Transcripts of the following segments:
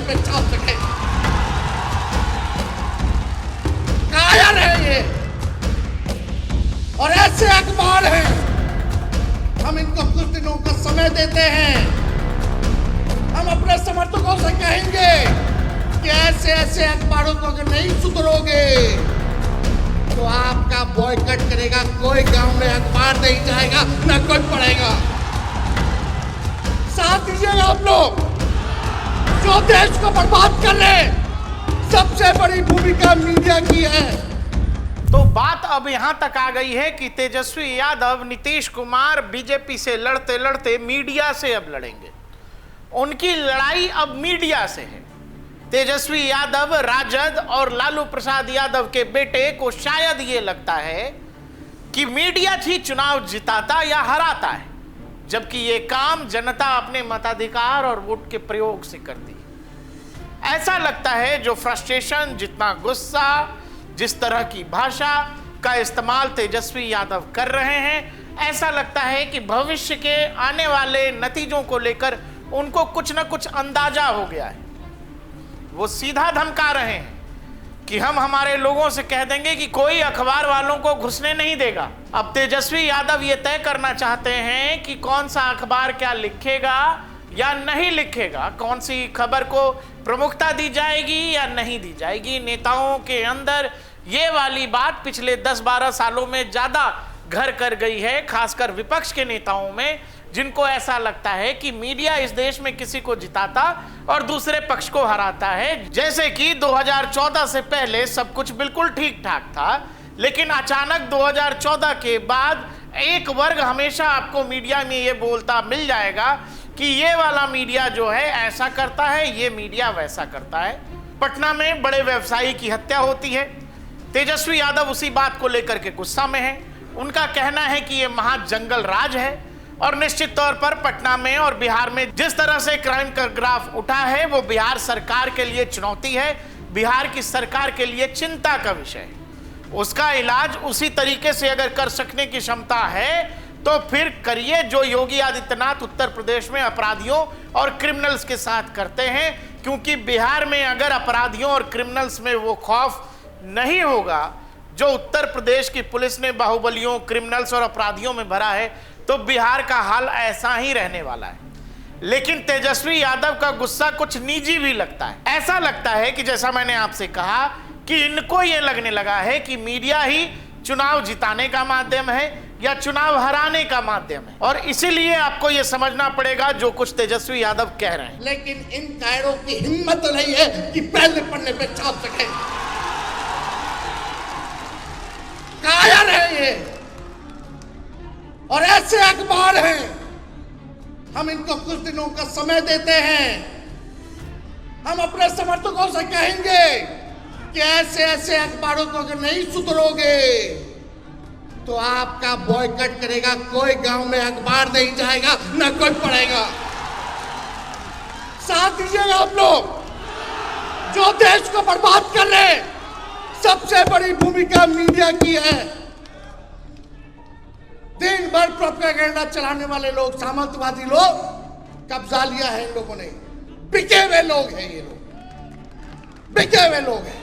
पे छाप सके। कायर है ये और ऐसे अखबार हैं, हम इनको कुछ दिनों का समय देते हैं। हम अपने समर्थकों से कहेंगे कि ऐसे ऐसे अखबारों को अगर नहीं सुधरोगे तो आपका बॉयकॉट करेगा, कोई गांव में अखबार नहीं जाएगा, ना कोई पढ़ेगा। साथ दीजिएगा आप लोग जो देश को बर्बाद कर रहे। सबसे बड़ी भूमिका मीडिया की है। तो बात अब यहां तक आ गई है कि तेजस्वी यादव, नीतीश कुमार बीजेपी से लड़ते लड़ते मीडिया से अब लड़ेंगे। उनकी लड़ाई अब मीडिया से है। तेजस्वी यादव राजद और लालू प्रसाद यादव के बेटे को शायद ये लगता है कि मीडिया ही चुनाव जिताता या हराता है, जबकि ये काम जनता अपने मताधिकार और वोट के प्रयोग से करती है। ऐसा लगता है जो फ्रस्ट्रेशन, जितना गुस्सा, जिस तरह की भाषा का इस्तेमाल तेजस्वी यादव कर रहे हैं, ऐसा लगता है कि भविष्य के आने वाले नतीजों को लेकर उनको कुछ ना कुछ अंदाजा हो गया है। वो सीधा धमका रहे हैं कि हम हमारे लोगों से कह देंगे कि कोई अखबार वालों को घुसने नहीं देगा। अब तेजस्वी यादव ये तय करना चाहते हैं कि कौन सा अखबार क्या लिखेगा या नहीं लिखेगा, कौन सी खबर को प्रमुखता दी जाएगी या नहीं दी जाएगी। नेताओं के अंदर ये वाली बात पिछले 10-12 सालों में ज्यादा घर कर गई है, खासकर विपक्ष के नेताओं में, जिनको ऐसा लगता है कि मीडिया इस देश में किसी को जिताता और दूसरे पक्ष को हराता है। जैसे कि 2014 से पहले सब कुछ बिल्कुल ठीक ठाक था, लेकिन अचानक 2014 के बाद एक वर्ग हमेशा आपको मीडिया में ये बोलता मिल जाएगा कि ये वाला मीडिया जो है ऐसा करता है, ये मीडिया वैसा करता है। पटना में बड़े व्यवसायी की हत्या होती है। तेजस्वी यादव उसी बात को लेकर के गुस्सा में है। उनका कहना है कि ये महाजंगल राज है और निश्चित तौर पर पटना में और बिहार में जिस तरह से क्राइम का ग्राफ उठा है वो बिहार सरकार के लिए चुनौती है, बिहार की सरकार के लिए चिंता का विषय है। उसका इलाज उसी तरीके से अगर कर सकने की क्षमता है तो फिर करिए जो योगी आदित्यनाथ उत्तर प्रदेश में अपराधियों और क्रिमिनल्स के साथ करते हैं, क्योंकि बिहार में अगर अपराधियों और क्रिमिनल्स में वो खौफ नहीं होगा जो उत्तर प्रदेश की पुलिस ने बाहुबलियों, क्रिमिनल्स और अपराधियों में भरा है, तो बिहार का हाल ऐसा ही रहने वाला है। लेकिन तेजस्वी यादव का गुस्सा कुछ निजी भी लगता है। ऐसा लगता है कि जैसा मैंने आपसे कहा कि इनको ये लगने लगा है कि मीडिया ही चुनाव जिताने का माध्यम है या चुनाव हराने का माध्यम है, और इसीलिए आपको ये समझना पड़ेगा जो कुछ तेजस्वी यादव कह रहे हैं। लेकिन इन कायरों की हिम्मत नहीं है कि पहले पन्ने पे छाप सके। कायर है ये और ऐसे अखबार हैं, हम इनको कुछ दिनों का समय देते हैं। हम अपने समर्थकों से कहेंगे कि ऐसे ऐसे अखबारों को अगर नहीं सुधरोगे तो आपका बॉयकॉट करेगा, कोई गांव में अखबार नहीं जाएगा, ना कोई पढ़ेगा। साथ दीजिएगा आप लोग जो देश को बर्बाद कर रहे। सबसे बड़ी भूमिका मीडिया की है। दिन भर प्रोपेगेंडा चलाने वाले लोग, सामंतवादी लोग, कब्जा लिया है इन लोगों ने। बिके हुए लोग हैं ये लोग, बिके हुए लोग हैं।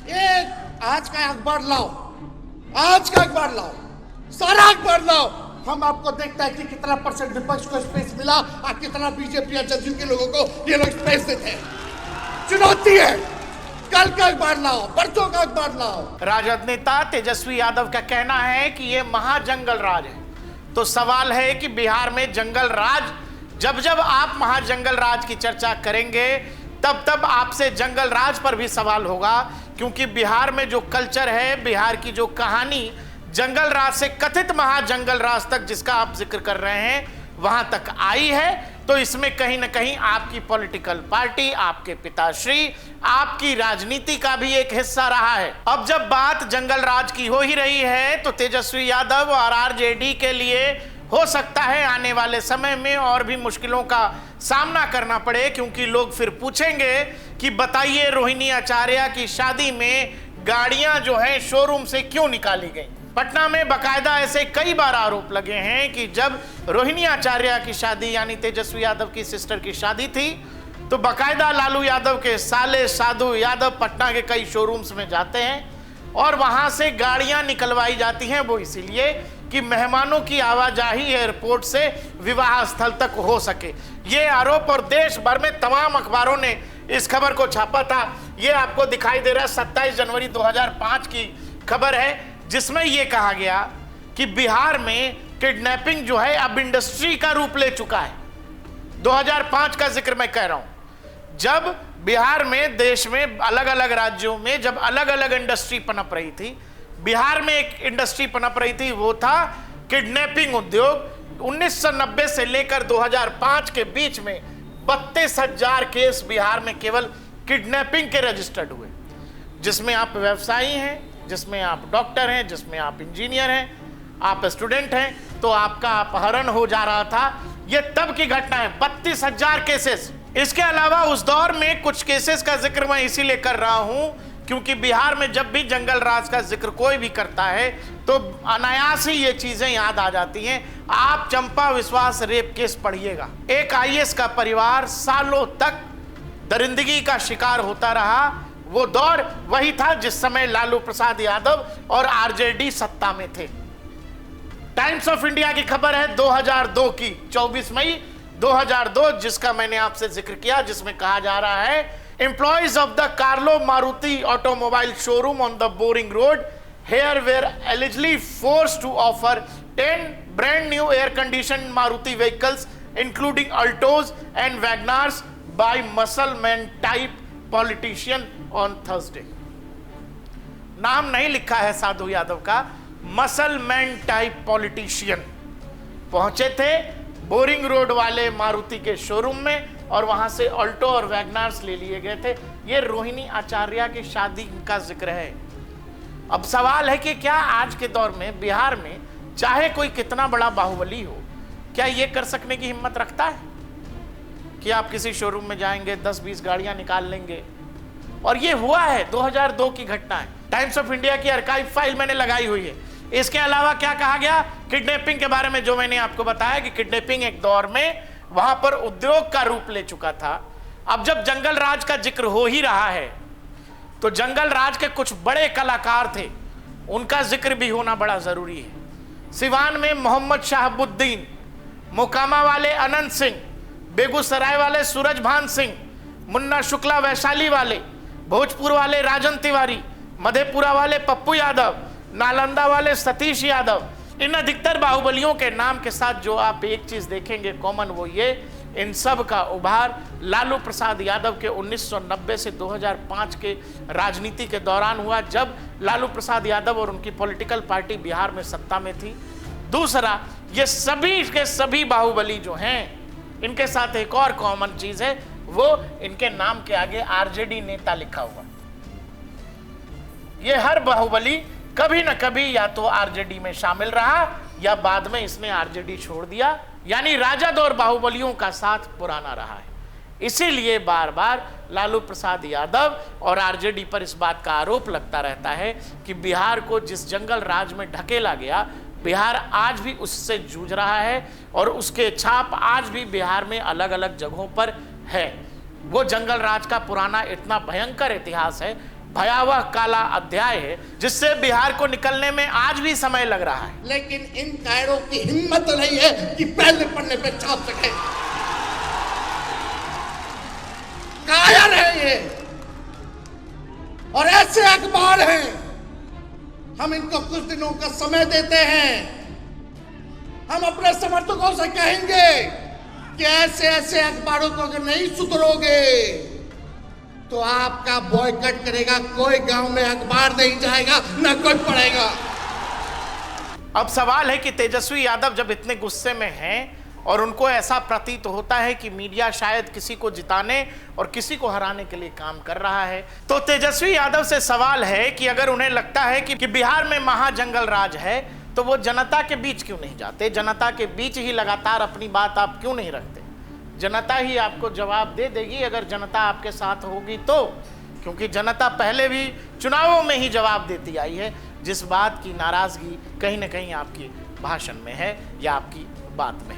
ये आज का अखबार लाओ, आज का अखबार लाओ, सारा अखबार लाओ, हम आपको देखता है कि कितना % विपक्ष को स्पेस मिला और कितना बीजेपी या जदयू के लोगों को ये लोग स्पेस देते हैं। चुनौती है, कल का अखबार लाओ, परसों का अखबार लाओ। राजद नेता तेजस्वी यादव का कहना है कि ये महाजंगल राज है। तो सवाल है कि बिहार में जंगल राज, जब जब आप महाजंगल राज की चर्चा करेंगे तब तब आपसे जंगल राज पर भी सवाल होगा, क्योंकि बिहार में जो कल्चर है, बिहार की जो कहानी जंगल राज से कथित महाजंगल राज तक जिसका आप जिक्र कर रहे हैं वहां तक आई है, तो इसमें कहीं ना कहीं आपकी पॉलिटिकल पार्टी, आपके पिताश्री, आपकी राजनीति का भी एक हिस्सा रहा है। अब जब बात जंगल राज की हो ही रही है तो तेजस्वी यादव और आरजेडी के लिए हो सकता है आने वाले समय में और भी मुश्किलों का सामना करना पड़े, क्योंकि लोग फिर पूछेंगे कि बताइए रोहिणी आचार्य की शादी में गाड़ियां जो है शोरूम से क्यों निकाली गई। पटना में बकायदा ऐसे कई बार आरोप लगे हैं कि जब रोहिणी आचार्य की शादी यानी तेजस्वी यादव की सिस्टर की शादी थी तो बकायदा लालू यादव के साले साधु यादव पटना के कई शोरूम्स में जाते हैं और वहां से गाड़ियां निकलवाई जाती हैं, वो इसीलिए कि मेहमानों की आवाजाही एयरपोर्ट से विवाह स्थल तक हो सके। ये आरोप और देश भर में तमाम अखबारों ने इस खबर को छापा था। ये आपको दिखाई दे रहा है 27 जनवरी 2005 की खबर है, जिसमें यह कहा गया कि बिहार में किडनैपिंग जो है अब इंडस्ट्री का रूप ले चुका है। 2005 का जिक्र मैं कह रहा हूं, जब बिहार में, देश में अलग अलग राज्यों में जब अलग अलग इंडस्ट्री पनप रही थी, बिहार में एक इंडस्ट्री पनप रही थी, वो था किडनैपिंग उद्योग। 1990 से लेकर 2005 के बीच में 32,000 केस बिहार में केवल किडनैपिंग के रजिस्टर्ड हुए, जिसमें आप व्यवसायी हैं, जिसमें आप डॉक्टर हैं, जिसमें आप इंजीनियर हैं, आप स्टूडेंट हैं, तो आपका अपहरण हो जा रहा था। यह तब की घटना है, 32,000 केसेस। इसके अलावा उस दौर में कुछ केसेस का जिक्र मैं इसीलिए कर रहा हूं क्योंकि बिहार में जब भी जंगल राज का जिक्र कोई भी करता है तो अनायास ही ये चीजें याद आ जाती हैं। आप चंपा विश्वास रेप केस पढ़िएगा। एक आईएएस का परिवार सालों तक दरिंदगी का शिकार होता रहा। वो दौर वही था जिस समय लालू प्रसाद यादव और आरजेडी सत्ता में थे। टाइम्स ऑफ इंडिया की खबर है 2002 की, 24 मई 2002, जिसका मैंने आपसे जिक्र किया, जिसमें कहा जा रहा है Employees of the Carlo Maruti automobile showroom on the Boring Road here were allegedly forced to offer 10 brand new air-conditioned Maruti vehicles, including Altos and Wagonars, by muscle-man type politician on Thursday. नाम नहीं लिखा है साधु यादव का, muscle-man type politician पहुंचे थे boring road वाले मारुति के showroom में और वहां से ऑल्टो और वैगनार्स ले लिए गए थे। ये रोहिणी आचार्य की शादी का जिक्र है। अब सवाल है कि क्या आज के दौर में बिहार में चाहे कोई कितना बड़ा बाहुबली हो, क्या ये कर सकने की हिम्मत रखता है कि आप किसी शोरूम में जाएंगे, 10-20 गाड़ियां निकाल लेंगे? और ये हुआ है, 2002 की घटना है। टाइम्स ऑफ इंडिया की आर्काइव फाइल मैंने लगाई हुई है। इसके अलावा क्या कहा गया किडनैपिंग के बारे में, जो मैंने आपको बताया कि किडनैपिंग एक दौर में वहां पर उद्योग का रूप ले चुका था। अब जब जंगल राज का जिक्र हो ही रहा है तो जंगल राज के कुछ बड़े कलाकार थे, उनका जिक्र भी होना बड़ा जरूरी है। सिवान में मोहम्मद शाहबुद्दीन, मोकामा वाले अनंत सिंह, बेगूसराय वाले सूरजभान सिंह, मुन्ना शुक्ला वैशाली वाले, भोजपुर वाले राजन तिवारी, मधेपुरा वाले पप्पू यादव, नालंदा वाले सतीश यादव, इन अधिकतर बाहुबलियों के नाम के साथ जो आप एक चीज देखेंगे कॉमन, वो ये, इन सब का उभार लालू प्रसाद यादव के 1990 से 2005 के राजनीति के दौरान हुआ, जब लालू प्रसाद यादव और उनकी पॉलिटिकल पार्टी बिहार में सत्ता में थी। दूसरा, ये सभी के सभी बाहुबली जो हैं, इनके साथ एक और कॉमन चीज है, वो इनके नाम के आगे आरजेडी नेता लिखा हुआ। ये हर बाहुबली कभी न कभी या तो आरजेडी में शामिल रहा या बाद में इसने आरजेडी छोड़ दिया, यानी राजद और बाहुबलियों का साथ पुराना रहा है। इसीलिए बार बार लालू प्रसाद यादव और आरजेडी पर इस बात का आरोप लगता रहता है कि बिहार को जिस जंगल राज में ढकेला गया, बिहार आज भी उससे जूझ रहा है और उसके छाप आज भी बिहार में अलग अलग जगहों पर है। वो जंगल राज का पुराना इतना भयंकर इतिहास है, भयावह काला अध्याय है, जिससे बिहार को निकलने में आज भी समय लग रहा है। लेकिन इन कायरों की हिम्मत नहीं है कि पहले पन्ने पे छाप सके। कायर है ये, और ऐसे अखबार हैं, हम इनको कुछ दिनों का समय देते हैं। हम अपने समर्थकों से कहेंगे कि ऐसे ऐसे अखबारों को अगर नहीं सुधरोगे तो आपका बॉयकॉट करेगा, कोई गांव में अखबार नहीं जाएगा, ना कोई पढ़ेगा। अब सवाल है कि तेजस्वी यादव जब इतने गुस्से में हैं और उनको ऐसा प्रतीत होता है कि मीडिया शायद किसी को जिताने और किसी को हराने के लिए काम कर रहा है, तो तेजस्वी यादव से सवाल है कि अगर उन्हें लगता है कि बिहार में महाजंगल राज है, तो वो जनता के बीच क्यों नहीं जाते? जनता के बीच ही लगातार अपनी बात आप क्यों नहीं रखते? जनता ही आपको जवाब दे देगी अगर जनता आपके साथ होगी तो, क्योंकि जनता पहले भी चुनावों में ही जवाब देती आई है, जिस बात की नाराजगी कहीं ना कहीं आपकी भाषण में है या आपकी बात में है।